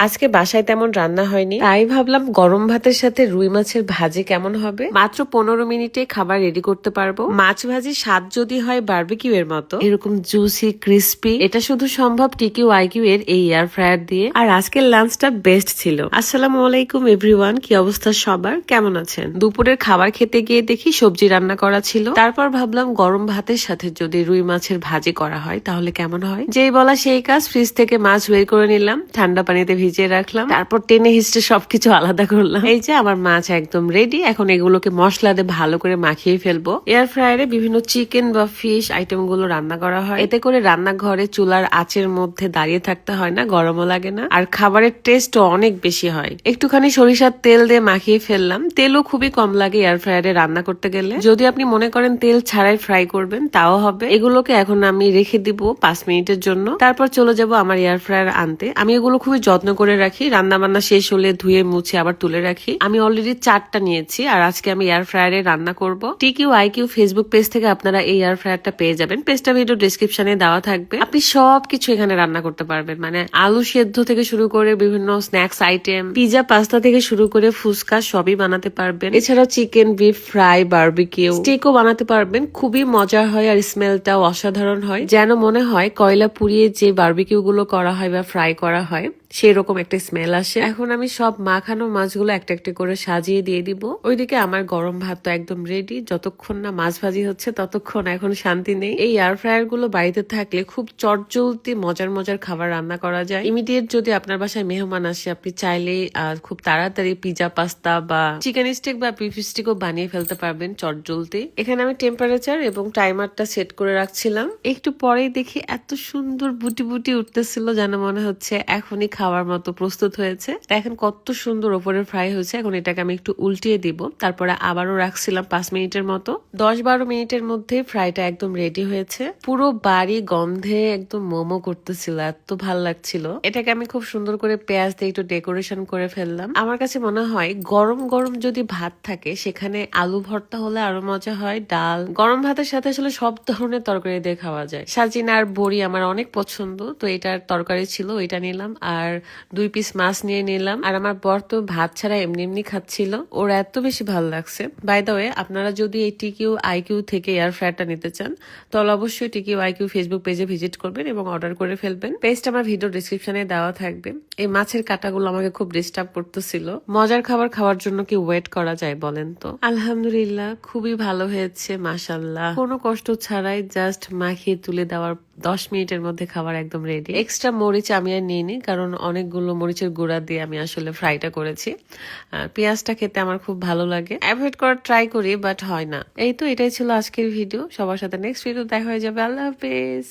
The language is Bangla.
আজকে বাসায় তেমন রান্না হয়নি, তাই ভাবলাম গরম ভাতের সাথে রুই মাছের ভাজি কেমন হবে। মাত্র 15 মিনিটে খাবার রেডি করতে পারবো। মাছ ভাজি স্বাদ যদি হয় বারবিকিউ এর মতো, এরকম জুসি ক্রিস্পি, এটা শুধু সম্ভব টিকিউ আইকিউ এর এই এয়ার ফ্রায়ার দিয়ে। আর আজকের লাঞ্চটা বেস্ট ছিল। আসসালামু আলাইকুম এভরিওয়ান, কি অবস্থা সবার, কেমন আছেন? দুপুরের খাবার খেতে গিয়ে দেখি সবজি রান্না করা ছিল। তারপর ভাবলাম গরম ভাতের সাথে যদি রুই মাছের ভাজি করা হয় তাহলে কেমন হয়। যেই বলা সেই কাজ, ফ্রিজ থেকে মাছ বের করে নিলাম, ঠান্ডা পানিতে ভিজিয়ে রাখলাম, তারপর টেনে হিস্টে সবকিছু আলাদা করলাম। এই যে আমার মাছ একদম রেডি। এখন এগুলোকে মশলা দিয়ে ভালো করে মাখিয়ে ফেলবো। এয়ার ফ্রায়ারে বিভিন্ন চিকেন বা ফিশ আইটেম গুলো রান্না করা হয়। এতে করে রান্নাঘরে চুলার আঁচের মধ্যে দাঁড়িয়ে থাকতে হয় না, গরমও লাগে না, আর খাবারের টেস্টও অনেক বেশি হয়। একটুখানি সরিষার তেল দিয়ে মাখিয়ে ফেললাম। তেলও খুবই কম লাগে এয়ার ফ্রায়ারে রান্না করতে গেলে। যদি আপনি মনে করেন তেল ছাড়াই ফ্রাই করবেন তাও হবে। এগুলোকে এখন আমি রেখে দিব 5 মিনিটের জন্য। তারপর চলে যাব আমার এয়ার ফ্রায়ার আনতে। আমি এগুলো খুবই যত্ন করে রাখি, রান্না বান্না শেষ হলে ধুয়ে মুছে আবার তুলে রাখি। আমি অলরেডি 4টা নিয়েছি, আর আজকে আমি এয়ার ফ্রায়ারে রান্না করব। টিকিউ আইকিউ ফেসবুক পেজ থেকে আপনারা এই এয়ার ফ্রায়ারটা পেয়ে যাবেন। পেজটা ভিডিও ডেসক্রিপশনে দেওয়া থাকবে। আপনি সবকিছু এখানে রান্না করতে পারবেন, মানে আলু সেদ্ধ থেকে শুরু করে বিভিন্ন স্ন্যাক্স আইটেম, পিজা পাস্তা থেকে শুরু করে ফুচকা সবই বানাতে পারবেন। এছাড়াও চিকেন বিফ ফ্রাই, বারবিকিউ, স্টেকও বানাতে পারবেন। খুবই মজার হয় আর স্মেলটাও অসাধারণ হয়, যেন মনে হয় কয়লা পুড়িয়ে যে বারবিকিউ গুলো করা হয় বা ফ্রাই করা হয় সেরকম একটা স্মেল আসে। এখন আমি সব মাখানো মাছগুলো একটা একটা করে সাজিয়ে দিয়ে দিব। ওইদিকে আমার গরম ভাত তো একদম রেডি। যতক্ষণ না মাছ ভাজি হচ্ছে ততক্ষণ এখন শান্তি নেই। এই এয়ার ফ্রায়ার গুলো বাড়িতে থাকলে খুব চটজলদি মজার মজার খাবার রান্না করা যায়। ইমিডিয়েট যদি আপনার বাসায় মেহমান আসে, আপনি চাইলেই খুব তাড়াতাড়ি পিজা পাস্তা বা চিকেন স্টিক বা বিফ স্টিকও বানিয়ে ফেলতে পারবেন চটজলদি। এখানে আমি টেম্পারেচার এবং টাইমারটা সেট করে রাখছিলাম। একটু পরেই দেখি এত সুন্দর বুটি বুটি উঠতেছিল, যেন মনে হচ্ছে এখনই খাওয়ার মতো প্রস্তুত হয়েছে। দেখেন কত সুন্দর ওপরে ফ্রাই হয়েছে। এখন এটাকে আমি একটু উল্টিয়ে দিব, তারপরে আবারও রাখছিলাম 5 মিনিটের মতো। 10-12 মিনিটের মধ্যে ফ্রাইটা একদম রেডি হয়েছে। পুরো বাড়ি গন্ধে একদম মোমো করতেছিল, এত ভাল লাগছিল। এটাকে আমি খুব সুন্দর করে পেঁয়াজ দিয়ে একটু ডেকোরেশন করে ফেললাম। আমার কাছে মনে হয় গরম গরম যদি ভাত থাকে সেখানে আলু ভর্তা হলে আরো মজা হয়। ডাল, গরম ভাতের সাথে আসলে সব ধরনের তরকারি দিয়ে খাওয়া যায়। সাজিনা আর বড়ি আমার অনেক পছন্দ, তো এটার তরকারি ছিল, এটা নিলাম। আর 2 পিস মাছ নিয়ে নিলাম। আর আমার বর তো ভাত ছাড়া এমনি এমনি খাচ্ছিল, ওর এত বেশি ভালো লাগছে। বাই দ্য ওয়ে, আপনারা যদি এই টিকিউ আইকিউ থেকে এয়ার ফ্রায়ারটা নিতে চান তাহলে অবশ্যই টিকিউ আইকিউ ফেসবুক পেজে ভিজিট করবেন এবং অর্ডার করে ফেলবেন। পেজটা আমার ভিডিও ডিসক্রিপশনে দেওয়া থাকবে। এই মাছের কাটাগুলো আমাকে খুব ডিস্টার্ব করতেছিল। মজার খাবার খাওয়ার জন্য কি ওয়েট করা যায় বলেন তো? আলহামদুলিল্লাহ খুবই ভালো হয়েছে, মাশাআল্লাহ। কোনো কষ্ট ছাড়াই জাস্ট মাখিয়ে তুলে দেওয়ার 10 মিনিটের মধ্যে খাবার একদম রেডি। এক্সট্রা মরিচ আমি আর নিইনি, কারণ অনেকগুলো মরিচের গুঁড়া দিয়ে আমি আসলে ফ্রাইটা করেছি। পেঁয়াজটা খেতে আমার খুব ভালো লাগে, অ্যাভয়েড করার ট্রাই করি বাট হয় না। এই তো, এটাই ছিল আজকের ভিডিও। সবার সাথে নেক্সট ভিডিও দেখা হয়ে যাবে। আল্লাহ হাফেজ।